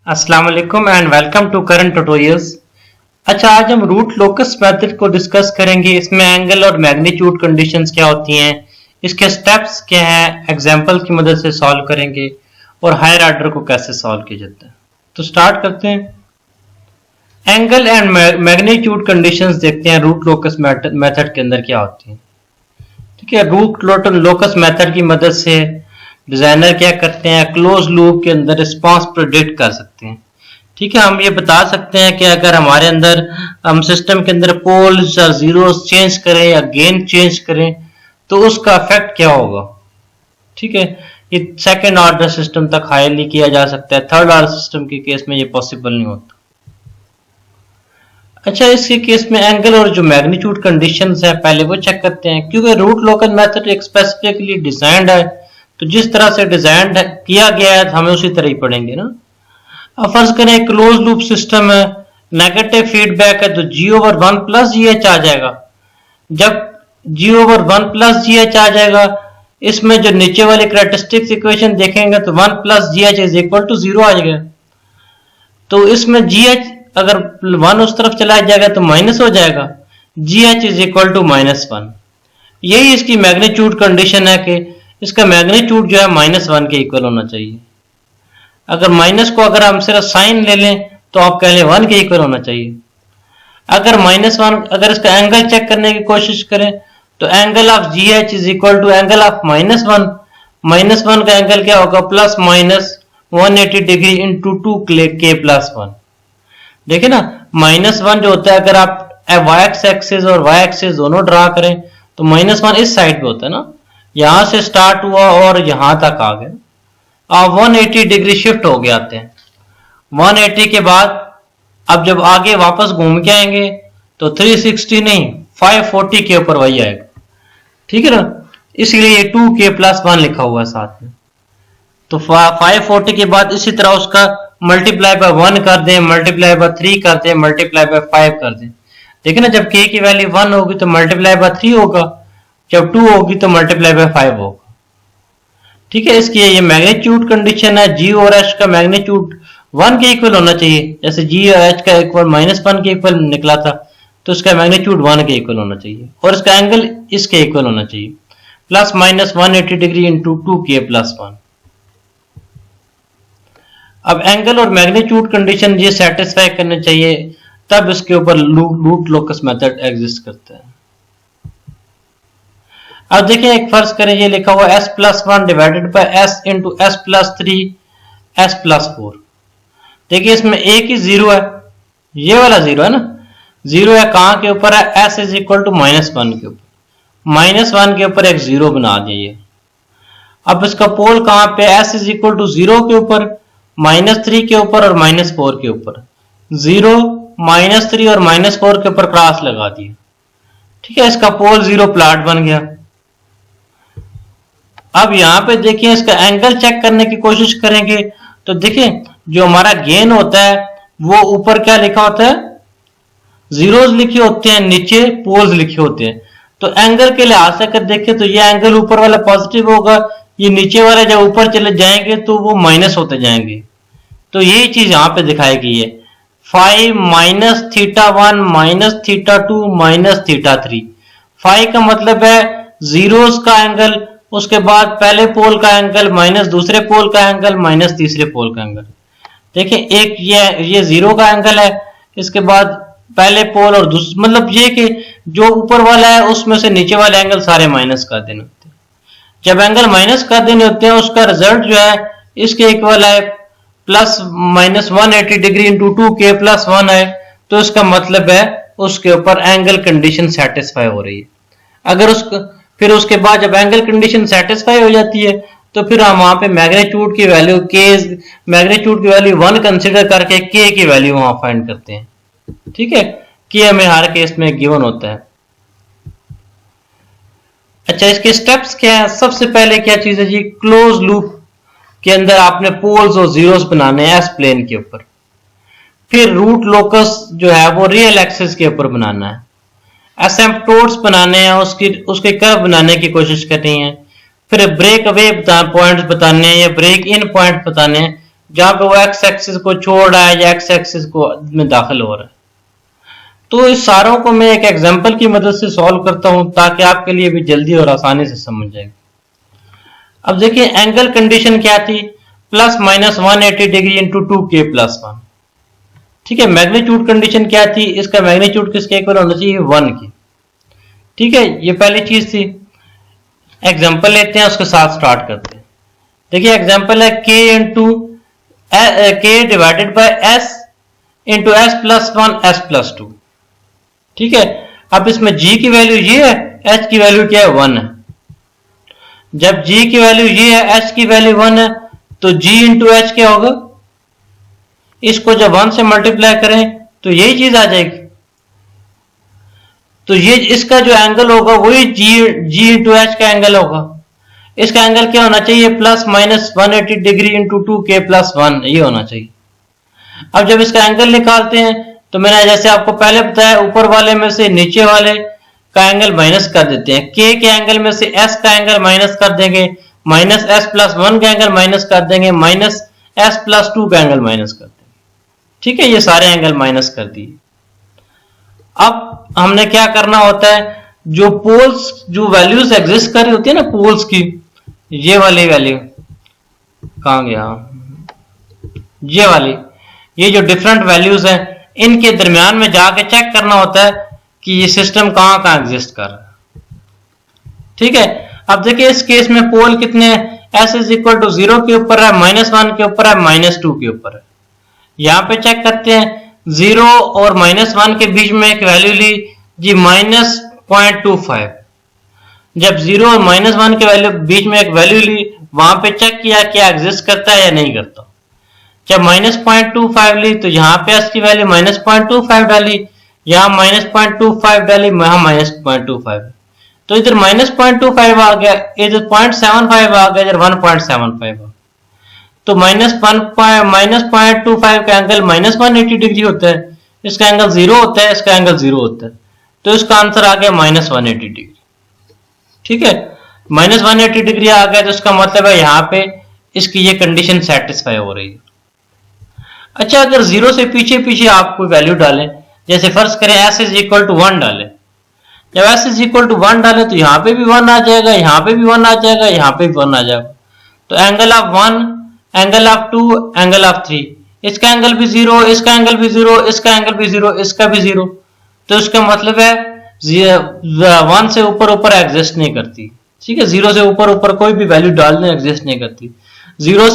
अस्सलाम वालेकुम and welcome to current tutorials. अच्छा, आज हम रूट लोकस मेथड को डिस्कस करेंगे। इसमें एंगल और मैग्नीट्यूड कंडीशंस क्या होती हैं, इसके स्टेप्स क्या हैं, एग्जांपल की मदद से सॉल्व करेंगे और हायर ऑर्डर को कैसे सॉल्व किया जाता है। तो स्टार्ट करते हैं। एंगल एंड मैग्नीट्यूड कंडीशंस देखते हैं रूट लोकस मेथड के अंदर क्या होती हैं। ठीक है, रूट लोकस मेथड की मदद से डिजाइनर क्या करते हैं, क्लोज लूप के अंदर रिस्पांस प्रेडिक्ट कर सकते हैं। ठीक है, हम ये बता सकते हैं कि अगर हमारे अंदर हम सिस्टम के अंदर पोल्स या जीरोस चेंज करें या गेन चेंज करें तो उसका इफेक्ट क्या होगा। ठीक है, ये सेकेंड ऑर्डर सिस्टम तक हाईली किया जा सकता है, थर्ड ऑर्डर सिस्टम के केस में ये पॉसिबल नहीं होता। अच्छा, इसके केस में एंगल और जो मैग्नीट्यूड कंडीशंस है पहले वो चेक करते हैं, क्योंकि रूट लोकस मेथड एक स्पेसिफिकली डिजाइंड है, तो जिस तरह से डिजाइन किया गया है हमें उसी तरह ही पढ़ेंगे ना। अब फर्ज करें क्लोज लूप सिस्टम है, नेगेटिव फीडबैक है, तो जी ओवर 1 प्लस जी एच आ जाएगा। जब जी ओवर 1 प्लस जी एच आ जाएगा, इसमें जो नीचे वाली कैरेक्टरिस्टिक्स इक्वेशन देखेंगे तो 1 plus G H is equal to 0 आ जाएगा। तो इसमें जी एच अगर 1 उस तरफ चला जाएगा तो माइनस हो जाएगा, G H is equal to -1। यही इसकी मैग्नीट्यूड कंडीशन है कि इसका मैग्नीट्यूड जो है -1 के इक्वल होना चाहिए। अगर माइनस को अगर हम सिर्फ साइन ले लें तो आप कह लें 1 के इक्वल होना चाहिए। अगर -1 अगर इसका एंगल चेक करने की कोशिश करें तो angle of G H is equal to angle of -1। -1 का एंगल क्या होगा, plus minus 180 degree into 2k+1। देखिए ना, -1 जो होता है अगर आप वाई एक्सिस और वाई एक्सिस दोनों ड्रा करें तो -1 इस साइड पे होता है ना, यहां से स्टार्ट हुआ और यहां तक आ गए, आप 180 डिग्री शिफ्ट हो गए आते हैं। 180 के बाद अब जब आगे वापस घूम के आएंगे तो 360 नहीं 540 के ऊपर वही आएगा। ठीक है ना, इसलिए ये 2k+1 लिखा हुआ है साथ में। तो 540 के बाद इसी तरह उसका मल्टीप्लाई बाय 1 कर दें, मल्टीप्लाई बाय 3 कर दें, मल्टीप्लाई बाय 5 कर दें। देखिए ना, जब k की वैल्यू 1 होगी तो मल्टीप्लाई बाय 3 होगा, जब 2 होगी तो मल्टीप्लाई बाय 5 होगा। ठीक है, इसकी ये मैग्नीट्यूड कंडीशन है, जी और एच का मैग्नीट्यूड 1 के इक्वल होना चाहिए। जैसे जी और एच का इक्वल -1 के इक्वल निकला था तो इसका मैग्नीट्यूड 1 के इक्वल होना चाहिए और इसका एंगल इसके इक्वल होना चाहिए, plus minus 180 degree into 2k+1। अब एंगल और मैग्नीट्यूड कंडीशन ये सेटिस्फाई करने चाहिए, तब इसके ऊपर रूट लोकस मेथड एग्जिस्ट करता है। अब देखिए, एक फर्ज करें ये लिखा हुआ s+1 divided by s into s+3 s+4। देखिए इसमें एक ही 0 है, ये वाला 0 है ना, 0 है कहां के ऊपर है, s इज इक्वल टू -1 के ऊपर, -1 के ऊपर एक 0 बना दिए। अब इसका पोल कहां पे, s इज इक्वल टू 0 के ऊपर, -3 के ऊपर और -4 के ऊपर, 0 -3 और -4 के ऊपर क्रॉस लगा दिए। ठीक है, इसका पोल 0 प्लॉट बन गया। अब यहां पे देखिए इसका एंगल चेक करने की कोशिश करेंगे तो देखिए जो हमारा गेन होता है वो ऊपर क्या लिखा होता है, जीरोस लिखे होते हैं, नीचे पोल्स लिखे होते हैं। तो एंगल के लिहाज से अगर देखें तो ये एंगल ऊपर वाला पॉजिटिव होगा, ये नीचे वाले जब ऊपर चले जाएंगे तो वो माइनस होते जाएंगे। तो यही चीज यहाँ पे दिखाई गई है, 5 -θ1 -θ2 -θ3। 5 का मतलब है जीरोस का एंगल, उसके बाद पहले पोल का एंगल माइनस दूसरे पोल का एंगल माइनस तीसरे पोल का एंगल। देखिए एक ये 0 का एंगल है, इसके बाद पहले पोल और मतलब ये कि जो ऊपर वाला है उसमें से नीचे वाले एंगल सारे माइनस कर देने होते हैं। जब एंगल माइनस कर देने होते हैं उसका रिजल्ट जो है इसके इक्वल है, plus minus 180 degree into 2k+1 है, तो इसका मतलब है उसके ऊपर एंगल कंडीशन सेटिस्फाई हो रही है। अगर फिर उसके बाद जब एंगल कंडीशन सेटिस्फाई हो जाती है तो फिर हम वहां पे मैग्नीट्यूड की वैल्यू मैग्नीट्यूड की वैल्यू 1 कंसीडर करके k की वैल्यू वहां फाइंड करते हैं। ठीक है, k हमें हर केस में गिवन होता है। अच्छा, इसके स्टेप्स क्या है, सबसे पहले क्या चीज है जी, क्लोज लूप के अंदर आपने पोल्स और जीरोस बनाने हैं एस प्लेन के ऊपर। फिर रूट लोकस जो है वो रियल एक्सिस के ऊपर बनाना है, एसिम्पटोट्स बनाने हैं, उसके कर्व बनाने की कोशिश करनी है। फिर ब्रेक अवे पॉइंट्स बताने हैं या ब्रेक इन पॉइंट बताने हैं, जहां पे वो एक्स एक्सिस को छोड़ रहा है या एक्स एक्सिस को में दाखिल हो रहा है। तो इस सारों को मैं एक एग्जांपल की मदद से सॉल्व करता हूं ताकि आपके लिए भी जल्दी और आसानी से समझ जाएगी। अब देखिए एंगल कंडीशन क्या थी, plus minus 180 degree into 2k plus 1। ठीक है, मैग्नीट्यूड कंडीशन क्या थी, इसका मैग्नीट्यूड किसके इक्वल होना चाहिए, 1 की। ठीक है, ये पहली चीज थी। एग्जांपल लेते हैं, उसके साथ स्टार्ट करते हैं। देखिए एग्जांपल है k into k divided bye s into s plus 1 s plus 2। ठीक है, अब इसमें g की वैल्यू ये है, h की वैल्यू क्या है, 1 है। जब g की वैल्यू ये है, h की वैल्यू 1 है, तो g इंटू h क्या होगा, इसको जब 1 से मल्टीप्लाई करें तो यही चीज आ जाएगी। तो ये इसका जो एंगल होगा वही g इंटू h का एंगल होगा। इसका एंगल क्या होना चाहिए, plus minus 180 degree into 2k plus 1, ये होना चाहिए। अब जब इसका एंगल निकालते हैं तो मैंने जैसे आपको पहले बताया, ऊपर वाले में से नीचे वाले का एंगल माइनस कर देते हैं। k के एंगल में से s का एंगल माइनस कर देंगे, माइनस s प्लस 1 का एंगल माइनस कर देंगे, माइनस s प्लस 2 का एंगल माइनस कर देंगे। ठीक है, ये सारे एंगल माइनस कर दिए। अब हमने क्या करना होता है, जो पोल्स जो वैल्यूज एग्जिस्ट कर रही होती है ना पोल्स की, ये वाली वैल्यू कहां गया, ये वाली, ये जो डिफरेंट वैल्यूज हैं इनके दरमियान में जाके चेक करना होता है कि ये सिस्टम कहां कहां एग्जिस्ट कर रहा है। ठीक है, अब देखिए इस केस में पोल कितने हैं, s इज इक्वल टू 0 के ऊपर है, -1 के ऊपर है, -2 के ऊपर है। यहां पे चेक करते हैं, 0 और -1 के बीच में एक वैल्यू ली जी -0.25। जब 0 और -1 के वैल्यू बीच में एक वैल्यू ली, वहां पे चेक किया क्या एग्जिस्ट करता है या नहीं करता। जब -0.25 ली तो यहाँ पे s की वैल्यू -0.25 डाली, यहाँ -0.25 डाली, यहाँ -0.25, तो इधर -0.25 आ गया, इधर 0.75 आ गया, इधर 1.75 आ गया। तो -0.25 का एंगल -180 डिग्री होता है, इसका एंगल 0 होता है, इसका एंगल 0 होता है, तो इसका आंसर आ गया -180 डिग्री। ठीक है, -180 डिग्री आ गया, तो इसका मतलब है यहाँ पे इसकी ये कंडीशन सेटिस्फाई हो रही है। अच्छा, अगर 0 से पीछे पीछे आप कोई वैल्यू डालें, जैसे फर्ज करें s इज इक्वल टू 1 डालें, जब s इज इक्वल टू 1 डालें तो यहाँ पे भी 1 आ जाएगा, यहाँ पे भी 1 आ जाएगा, यहाँ पे भी 1 आ जाएगा। तो angle of 1, angle of 2, angle of 3, इसका एंगल भी 0, इसका एंगल भी 0, इसका एंगल भी 0, इसका भी 0। तो इसका मतलब है 1 से ऊपर ऊपर एग्जिस्ट नहीं करती। ठीक है, 0 से ऊपर ऊपर कोई भी वैल्यू डालने एग्जिस्ट नहीं करती। 0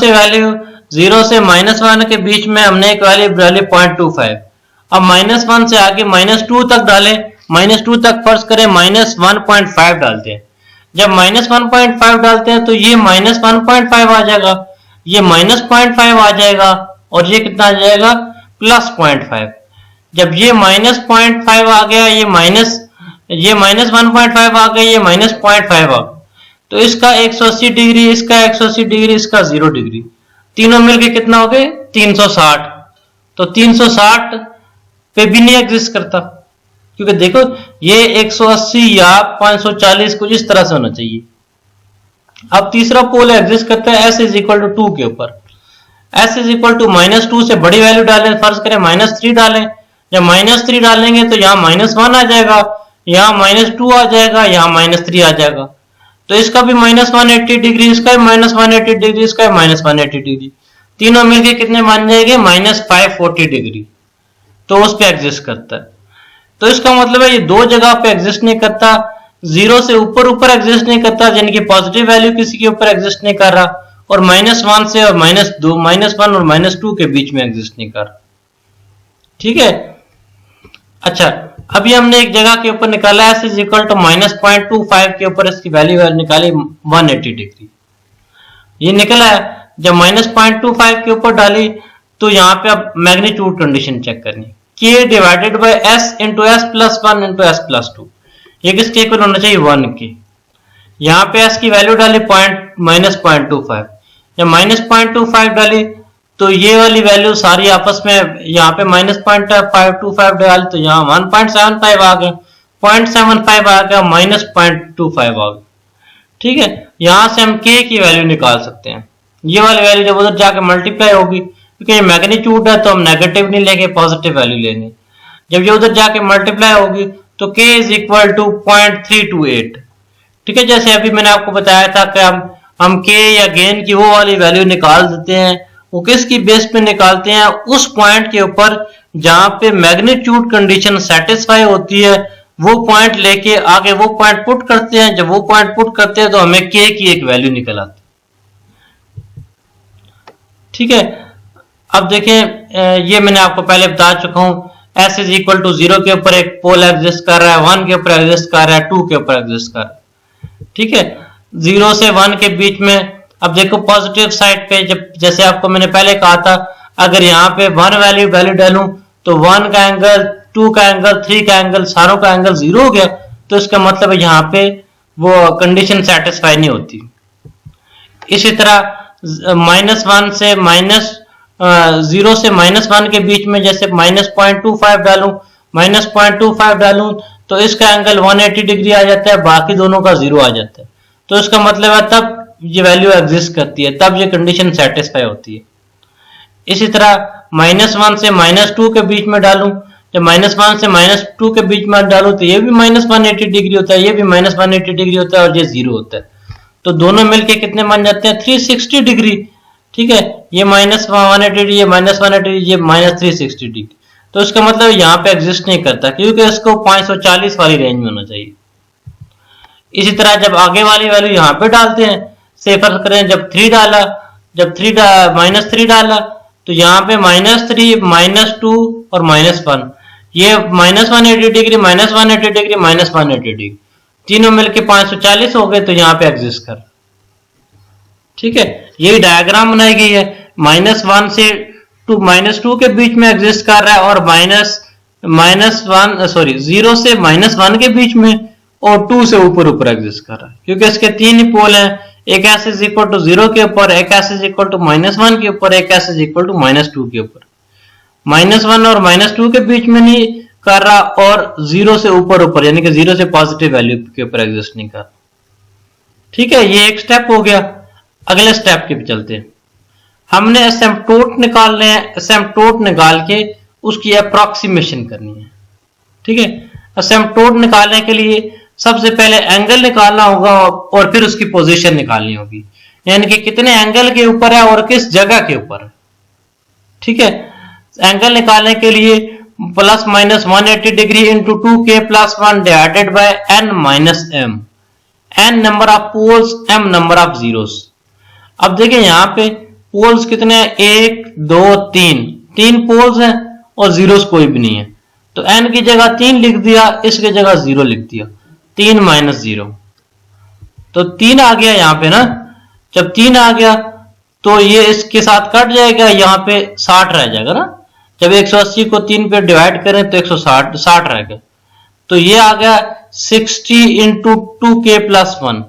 से -1 के बीच में हमने एक वैल्यू डाली 0.25। अब -1 से आगे -2 तक डालें, -2 तक फर्ज करें -1.5 डालते हैं। जब -1.5 डालते हैं तो ये -1.5 आ जाएगा, ये -0.5 आ जाएगा, और ये कितना आ जाएगा, +0.5। जब ये -0.5 आ गया, ये -1.5 आ गया, ये -0.5 आ गया, तो इसका 180 डिग्री, इसका 180 डिग्री, इसका 0 डिग्री, तीनों मिलके कितना हो गए, 360। तो 360 पे भी नहीं एग्जिस्ट करता, क्योंकि देखो ये 180 या 540 कुछ इस तरह से होना चाहिए। अब तीसरा पोल एग्जिस्ट करता है s इज इक्वल टू 2 के ऊपर। s इज इक्वल टू -2 से बड़ी वैल्यू डालें, फर्ज करें -3 डालें। जब -3 डालेंगे तो यहाँ -1 आ जाएगा, यहाँ -2 आ जाएगा, यहाँ -3 आ जाएगा। तो इसका भी -180 डिग्री, इसका भी -180 डिग्री, इसका भी -180 डिग्री, तीनों मिलके कितने बन जाएंगे, -540 डिग्री। तो उस पे एग्जिस्ट करता है। तो इसका मतलब है ये दो जगह पे एग्जिस्ट नहीं करता, 0 से ऊपर ऊपर एग्जिस्ट नहीं करता, यानी कि पॉजिटिव वैल्यू किसी के ऊपर एग्जिस्ट नहीं कर रहा, और -1 से और -1 और -2 के बीच में एग्जिस्ट नहीं कर रहा। ठीक है, अच्छा, अभी हमने एक जगह के ऊपर निकाला है, s इज इक्वल टू -0.25 के ऊपर इसकी वैल्यू निकाली 180 डिग्री, ये निकला है। जब -0.25 के ऊपर डाली तो यहाँ पे अब मैग्नीट्यूड कंडीशन चेक करनी, k divided bye s into s plus 1 into s plus 2, ये किसके इक्वल होना चाहिए, 1 के। यहाँ पे s की वैल्यू डाली -0.25, जब -0.25 डाली तो ये वाली वैल्यू सारी आपस में, यहाँ पे -0.25 डाली तो यहाँ 1.75 आ गया, 0.75 आ गया, -0.25 आ गया। ठीक है, यहाँ से हम k की वैल्यू निकाल सकते हैं। ये वाली वैल्यू जब उधर जाके मल्टीप्लाई होगी क्योंकि ये मैग्नीट्यूड है तो हम नेगेटिव नहीं लेंगे, पॉजिटिव वैल्यू लेंगे। जब ये उधर जाके मल्टीप्लाई होगी तो k इज इक्वल टू 0.328। ठीक है, जैसे अभी मैंने आपको बताया था कि हम k या गेन की वो वाली वैल्यू निकाल देते हैं। वो किसकी बेस पे निकालते हैं? उस पॉइंट के ऊपर जहां पे मैग्नीट्यूड कंडीशन सेटिस्फाई होती है, वो पॉइंट लेके आगे वो पॉइंट पुट करते हैं। जब वो पॉइंट पुट करते हैं तो हमें k की एक वैल्यू निकल आती है। ठीक है, अब देखें, ये मैंने आपको पहले बता चुका हूं, s इज इक्वल टू 0 के ऊपर एक पोल एग्जिस्ट कर रहा है, 1 के ऊपर एग्जिस्ट कर रहा है, 2 के ऊपर एग्जिस्ट कर रहा है। ठीक है, 0 से 1 के बीच में अब देखो पॉजिटिव साइड पे, जब जैसे आपको मैंने पहले कहा था, अगर यहाँ पे 1 वैल्यू डालूं तो 1 का एंगल, 2 का एंगल, 3 का एंगल, सारों का एंगल 0 हो गया। तो इसका मतलब है यहाँ पे वो कंडीशन सेटिस्फाई नहीं होती। इसी तरह -1 से -0 से -1 के बीच में जैसे -0.25 डालूं, -0.25 डालूं तो इसका एंगल 180 डिग्री आ जाता है, बाकी दोनों का 0 आ जाता है। तो इसका मतलब है तब ये वैल्यू एग्जिस्ट करती है, तब ये कंडीशन सेटिस्फाई होती है। इसी तरह -1 से -2 के बीच में डालूं, जब -1 से -2 के बीच में डालूं तो ये भी -180 डिग्री होता है, ये भी -180 डिग्री होता है और ये 0 होता है। तो दोनों मिलके कितने बन जाते हैं? 360 डिग्री। ठीक है, ये -180, ये -180, ये -360 डिग्री। तो इसका मतलब यहाँ पे एग्जिस्ट नहीं करता, क्योंकि इसको 540 वाली रेंज में होना चाहिए। इसी तरह जब आगे वाली वैल्यू यहाँ पे डालते हैं, से फर्ज करें जब 3 डाला, जब -3 डाला तो यहाँ पे -3, -2 और -1, ये -180 डिग्री, -180 डिग्री, -180 डिग्री, तीनों मिलके 540 हो गए, तो यहाँ पे एग्जिस्ट कर। ठीक है, यही डायग्राम बनाई गई है। -1 से -2 के बीच में एग्जिस्ट कर रहा है और 0 से -1 के बीच में और 2 से ऊपर एग्जिस्ट कर रहा है, क्योंकि इसके 3 ही पोल हैं, एक s इज इक्वल टू 0 के ऊपर, एक s इज इक्वल टू -1 के ऊपर, एक s इज इक्वल टू -2 के ऊपर। -1 और -2 के बीच में नहीं कर रहा और 0 से ऊपर यानी कि 0 से पॉजिटिव वैल्यू के ऊपर एग्जिस्ट नहीं कर रहा। ठीक है, ये एक स्टेप हो गया। अगले स्टेप के चलते हैं, हमने एसिम्पटोट निकालने हैं। एसिम्पटोट निकाल के उसकी अप्रॉक्सीमेशन करनी है। ठीक है, एसिम्पटोट निकालने के लिए सबसे पहले एंगल निकालना होगा और फिर उसकी पोजीशन निकालनी होगी, यानी कि कितने एंगल के ऊपर है और किस जगह के ऊपर है। ठीक है, एंगल निकालने के लिए +-180 degree into 2k + 1 divided by n - m, n number of poles, m number of zeros. अब देखिए यहाँ पे पोल्स कितने हैं? 1 2 3 पोल्स हैं और जीरोस कोई भी नहीं है, तो n की जगह 3 लिख दिया, इसकी जगह 0 लिख दिया, 3 - 0, तो 3 आ गया यहाँ पे ना। जब 3 आ गया तो ये इसके साथ कट जाएगा, यहाँ पे 60 रह जाएगा ना। जब 180 को 3 पे डिवाइड करें तो 160 रहेगा, तो ये आ गया 60 इंटू 2k + 1।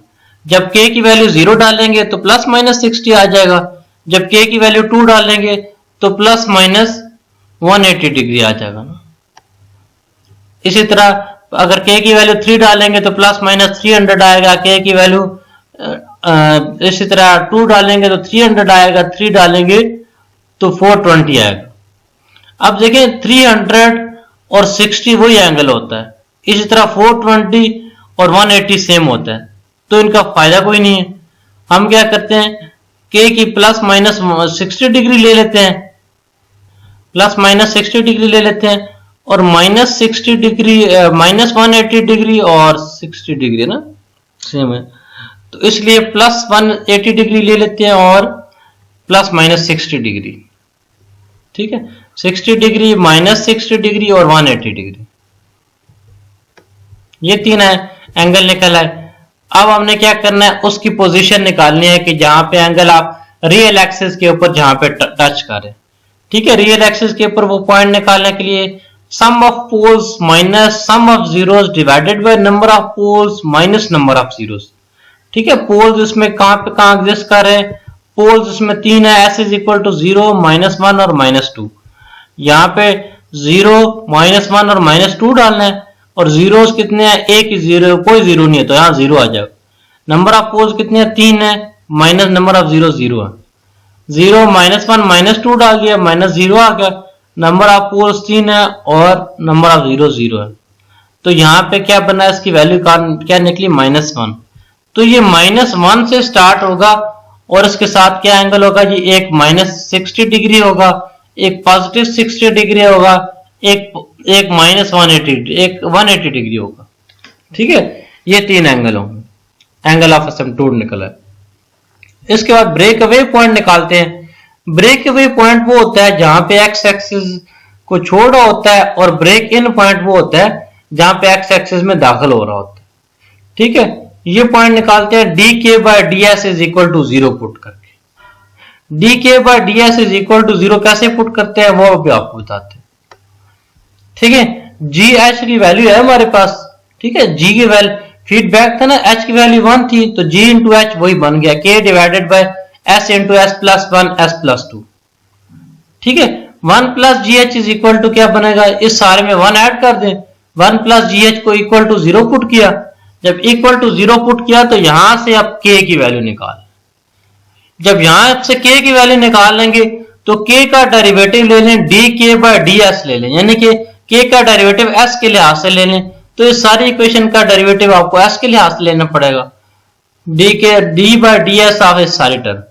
जब k की वैल्यू 0 डालेंगे तो ±60 आ जाएगा, जब k की वैल्यू 2 डालेंगे तो ±180 डिग्री आ जाएगा ना। इसी तरह अगर k की वैल्यू 3 डालेंगे तो ±300 आएगा, k की वैल्यू इसी तरह 2 डालेंगे तो 300 आएगा, 3 डालेंगे तो 420 आएगा। अब देखें 300 और 60 वही एंगल होता है, इसी तरह 420 और 180 सेम होता है, तो इनका फायदा कोई नहीं है। हम क्या करते हैं, k की ±60 डिग्री ले लेते हैं, ±60 डिग्री ले लेते हैं और -60 डिग्री, -180 डिग्री और 60 डिग्री ना सेम है, तो इसलिए +180 डिग्री ले लेते हैं और ±60 डिग्री। ठीक है, 60 डिग्री, -60 डिग्री और 180 डिग्री, ये 3 है एंगल निकल आए। अब हमने क्या करना है, उसकी पोजीशन निकालनी है कि जहां पे एंगल आप रियल एक्सिस के ऊपर जहां पे टच करें। ठीक है, रियल एक्सिस के ऊपर वो पॉइंट निकालने के लिए sum of poles minus sum of zeros divided by number of poles minus number of zeros. ठीक है, पोल्स इसमें कहां एग्जिस्ट कर रहे हैं, पोल्स इसमें 3 है, s इज इक्वल टू 0, -1 और -2। यहाँ पे 0, -1 और -2 डालना है और जीरोस कितने हैं, एक ही 0, कोई 0 नहीं है तो यहाँ 0 आ जाएगा। नंबर ऑफ पोल्स कितने हैं, 3 है, माइनस नंबर ऑफ 0 है। 0 -1 -2 डाल दिया, -0 आ गया। नंबर ऑफ पोल्स 3 है और नंबर ऑफ जीरो 0 है। तो यहाँ पे क्या बना, इसकी वैल्यू क्या निकली, -1। तो ये -1 से स्टार्ट होगा और इसके साथ क्या एंगल होगा, ये एक -60 डिग्री होगा, एक पॉजिटिव 60 डिग्री होगा, एक -180 डिग्री होगा। ठीक है, ये 3 एंगल होंगे। एंगल ऑफ असिम्पटोड निकला है। इसके बाद ब्रेक अवे पॉइंट निकालते हैं। ब्रेक अवे पॉइंट वो होता है जहां पे एक्स एक्सिस को छोड़ रहा होता है और ब्रेक इन पॉइंट वो होता है जहां पे एक्स एक्सिस में दाखिल हो रहा होता है। ठीक है, ये पॉइंट निकालते हैं dk/ds is equal to 0 put करके। dk/ds इज इक्वल टू 0 कैसे पुट करते हैं वो अभी आपको बताते हैं। ठीक है, जी एच की वैल्यू है हमारे पास। ठीक है, जी की वैल्यू फीडबैक था ना, एच की वैल्यू 1 थी तो जी इंटू एच वही बन गया, k divided by S into S plus 1 S plus 2। ठीक है, 1 plus G H is equal to क्या बनेगा, इस सारे में 1 ऐड कर दें। 1 प्लस जी एच को इक्वल टू 0 पुट किया। जब इक्वल टू 0 पुट किया तो यहां से आप k की वैल्यू निकाल। जब यहां से k की वैल्यू निकाल लेंगे तो k का डेरिवेटिव ले लें, dk/ds ले लें, यानी कि k का डेरिवेटिव s के लिहाज से ले लें। तो इस सारी इक्वेशन का डेरिवेटिव आपको s के लिहाज से लेना पड़ेगा, d/ds ऑफ इस सारी टर्म।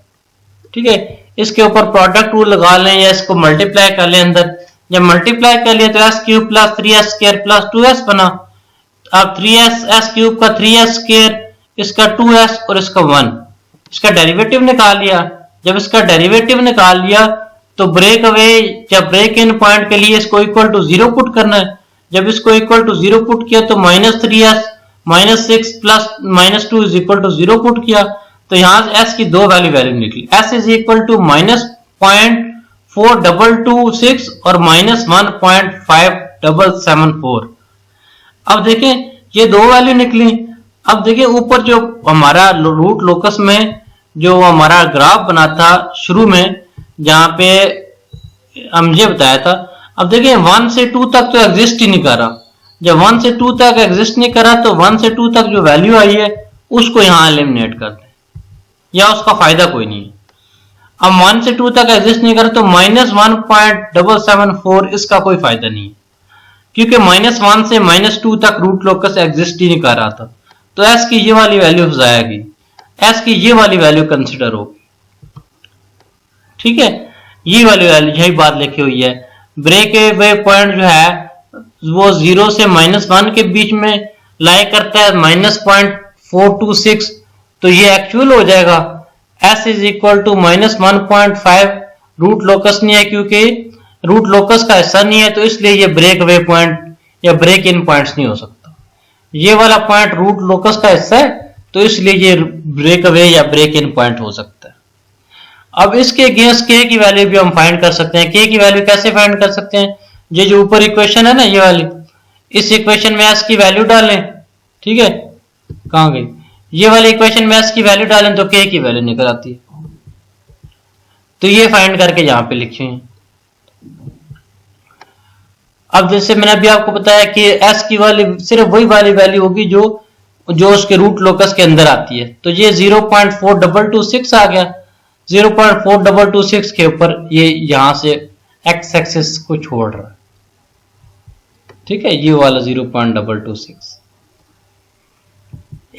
ठीक है, इसके ऊपर प्रोडक्ट रूल लगा लें या इसको मल्टीप्लाई कर लें अंदर। जब मल्टीप्लाई कर लिया तो s cube plus 3s square plus 2s बना। अब 3s s क्यूब का 3s स्क्वायर, इसका 2s और इसका 1, इसका डेरिवेटिव निकाल लिया। जब इसका डेरिवेटिव निकाल लिया तो ब्रेक अवे या ब्रेक इन पॉइंट के लिए इसको इक्वल टू 0 पुट करना है। जब इसको इक्वल टू 0 पुट किया तो -3s -6 plus -2 is equal to 0 put किया तो यहां से s की दो वैल्यू निकली। s इज इक्वल टू -0.4226 और -1.5774। अब देखें ये दो वैल्यू निकली। अब देखिए ऊपर जो हमारा रूट लोकस में जो हमारा ग्राफ बना था शुरू में, जहां पे हम ये बताया था, अब देखिए 1 से 2 तक तो एग्जिस्ट ही नहीं कर रहा। जब 1 से 2 तक एग्जिस्ट नहीं करा तो 1 से 2 तक जो वैल्यू आई है उसको यहां एलिमिनेट कर दें, या उसका फायदा कोई नहीं है। अब 1 से 2 तक एग्जिस्ट नहीं करा तो -1.774 इसका कोई फायदा नहीं है, क्योंकि -1 से -2 तक रूट लोकस एग्जिस्ट ही नहीं कर रहा था। तो s की ये वाली वैल्यू जाएगी, s की ये वाली वैल्यू कंसिडर होगी। ठीक है, ये वाली वैल्यू यही बात लिखी हुई है। ब्रेक अवे पॉइंट जो है वो 0 से -1 के बीच में लाई करता है, -0.426, तो ये एक्चुअल हो जाएगा। s is equal to -1.5, root locus नहीं है क्योंकि रूट लोकस का हिस्सा नहीं है, तो इसलिए ये ब्रेक अवे पॉइंट या ब्रेक इन पॉइंट्स नहीं हो सकता। ये वाला पॉइंट रूट लोकस का हिस्सा है तो इसलिए ये ब्रेक अवे या ब्रेक इन पॉइंट हो सकता है। अब इसके अगेंस्ट k की वैल्यू भी हम फाइंड कर सकते हैं। k की वैल्यू कैसे फाइंड कर सकते हैं, ये जो ऊपर इक्वेशन है ना ये वाली, इस इक्वेशन में s की वैल्यू डालें। ठीक है, कहां गई, ये वाली इक्वेशन में s की वैल्यू डालें तो k की वैल्यू निकल आती है। तो ये फाइंड करके यहां पे लिखे हैं। अब जैसे मैंने अभी आपको बताया कि s की वाली सिर्फ वही वाली वैल्यू होगी जो उसके रूट लोकस के अंदर आती है। तो ये 0.4226 आ गया। 0.4226 के ऊपर ये यहां से x एक्सिस को छोड़ रहा है। ठीक है, ये वाला 0.226।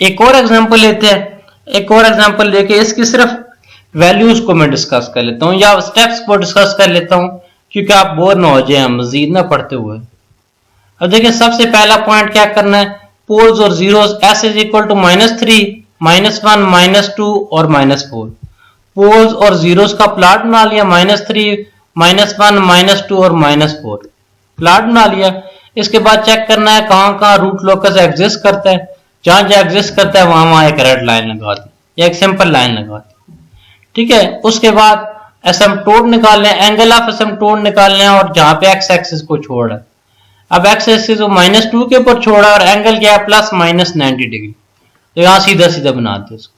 एक और एग्जांपल लेते हैं। एक और एग्जांपल लेके इसकी सिर्फ वैल्यूज को मैं डिस्कस कर लेता हूं या स्टेप्स को डिस्कस कर लेता हूं, क्योंकि आप बोर ना हो जाए मजीद ना पढ़ते हुए। अब देखिए सबसे पहला पॉइंट क्या करना है, पोल्स और zeros. s is equal to -3, -1, -2 और -4। पोल्स और जीरोस का प्लॉट बना लिया, -3, -1, -2 और -4 प्लॉट बना लिया। इसके बाद चेक करना है कहां रूट लोकस एग्जिस्ट करता है। जहां एग्जिस्ट करता है वहां एक रेड लाइन लगा दी या एक सिंपल लाइन लगा दी। ठीक है, उसके बाद एसिम्पटोड निकालने, एंगल ऑफ एसिम्पटोड निकालने हैं और जहां पे एक्स एक्सिस को छोड़ा है। अब एक्स एक्सिस को -2 के ऊपर छोड़ा और एंगल क्या है +-90 डिग्री, तो यहां सीधा सीधा बनाते हैं इसको।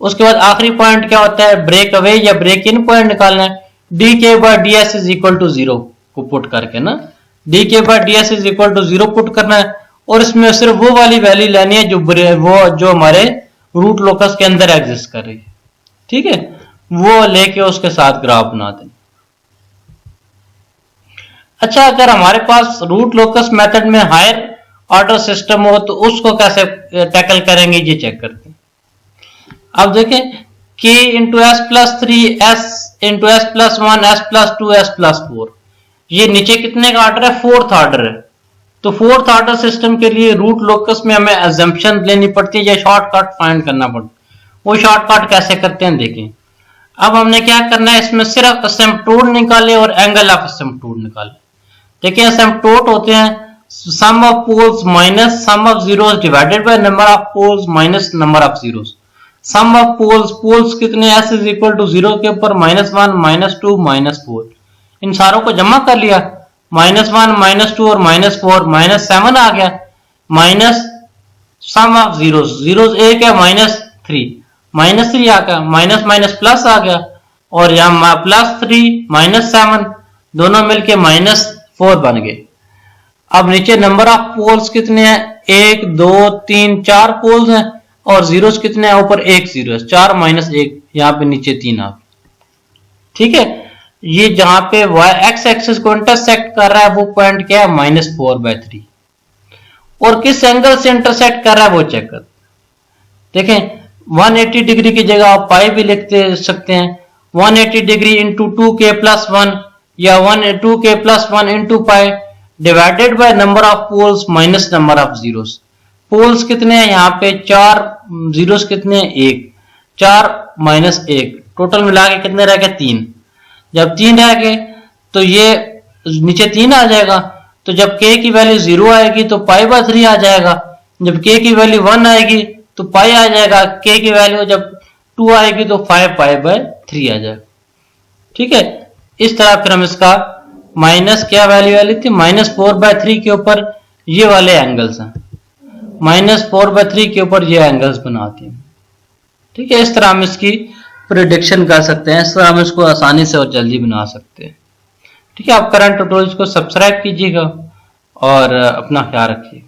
उसके बाद आखिरी पॉइंट क्या होता है, ब्रेक अवे या ब्रेक इन पॉइंट निकालना है। dk/ds इज इक्वल टू 0 को पुट करके ना, dk/ds is equal to 0 put करना है और इसमें सिर्फ वो वाली वैल्यू लेनी है जो हमारे रूट लोकस के अंदर एग्जिस्ट कर रही है। ठीक है, वो लेके उसके साथ ग्राफ बना दें। अच्छा, अगर हमारे पास रूट लोकस मेथड में हायर ऑर्डर सिस्टम हो तो उसको कैसे टैकल करेंगे, ये चेक करते हैं। अब देखें k into S plus 3, S into S plus 1, S plus 2, S plus 4, ये नीचे कितने का ऑर्डर है, फोर्थ ऑर्डर है। तो फोर्थ ऑर्डर सिस्टम के लिए रूट लोकस में हमें अजम्पशन लेनी पड़ती है या शॉर्टकट फाइंड करना पड़ता है। वो शॉर्टकट कैसे करते हैं देखें। अब हमने क्या करना है, इसमें सिर्फ असिम्पटोड निकाले और एंगल ऑफ असिम्पटोड निकाले। देखिए असिम्पटोड होते हैं sum of poles minus sum of zeros divided by number of poles minus number of zeros. Sum of poles, poles कितने, एस इज इक्वल टू 0 के ऊपर -1 -2 -4, इन सारों को जमा कर लिया, -1 -2 और -4 -7 आ गया, minus sum of zeros, zeros एक है -3, -3 आ गया, माइनस माइनस प्लस आ गया, और यहाँ +3 -7 दोनों मिलके -4 बन गए। अब नीचे नंबर ऑफ पोल्स कितने हैं, 1 2 3 4 पोल्स हैं, और जीरोस कितने हैं, ऊपर 1 जीरो है, 4 -1, यहाँ पे नीचे 3 आ गए। ठीक है, ये जहां पे x एक्सिस को इंटरसेक्ट कर रहा है वो पॉइंट क्या है, -4/3, और किस एंगल से इंटरसेक्ट कर रहा है वो चेक कर। देखें 180 डिग्री की जगह आप पाई भी लिखते सकते हैं, 180 डिग्री इंटू 2k + 1 या 2k + 1 into pi divided by number of poles minus number of zeros. Poles कितने हैं यहाँ पे 4, जीरोस कितने हैं 1, 4 -1, टोटल मिला के कितने रह गए 3। जब 3 रह गए तो ये नीचे 3 आ जाएगा, तो जब k की वैल्यू 0 आएगी तो π/3 आ जाएगा, जब k की वैल्यू 1 आएगी तो पाई आ जाएगा, k की वैल्यू जब 2 आएगी तो 5π/3 आ जाएगा। ठीक है, इस तरह फिर हम इसका माइनस क्या वैल्यू वाली थी, -4/3 के ऊपर ये वाले एंगल्स हैं, -4/3 के ऊपर ये एंगल्स बनाते हैं। ठीक है, इस तरह हम इसकी प्रेडिक्शन कर सकते हैं, इस तरह हम इसको आसानी से और जल्दी बना सकते हैं। ठीक है, आप करंट ट्यूटोरियल्स को सब्सक्राइब कीजिएगा और अपना ख्याल रखिए।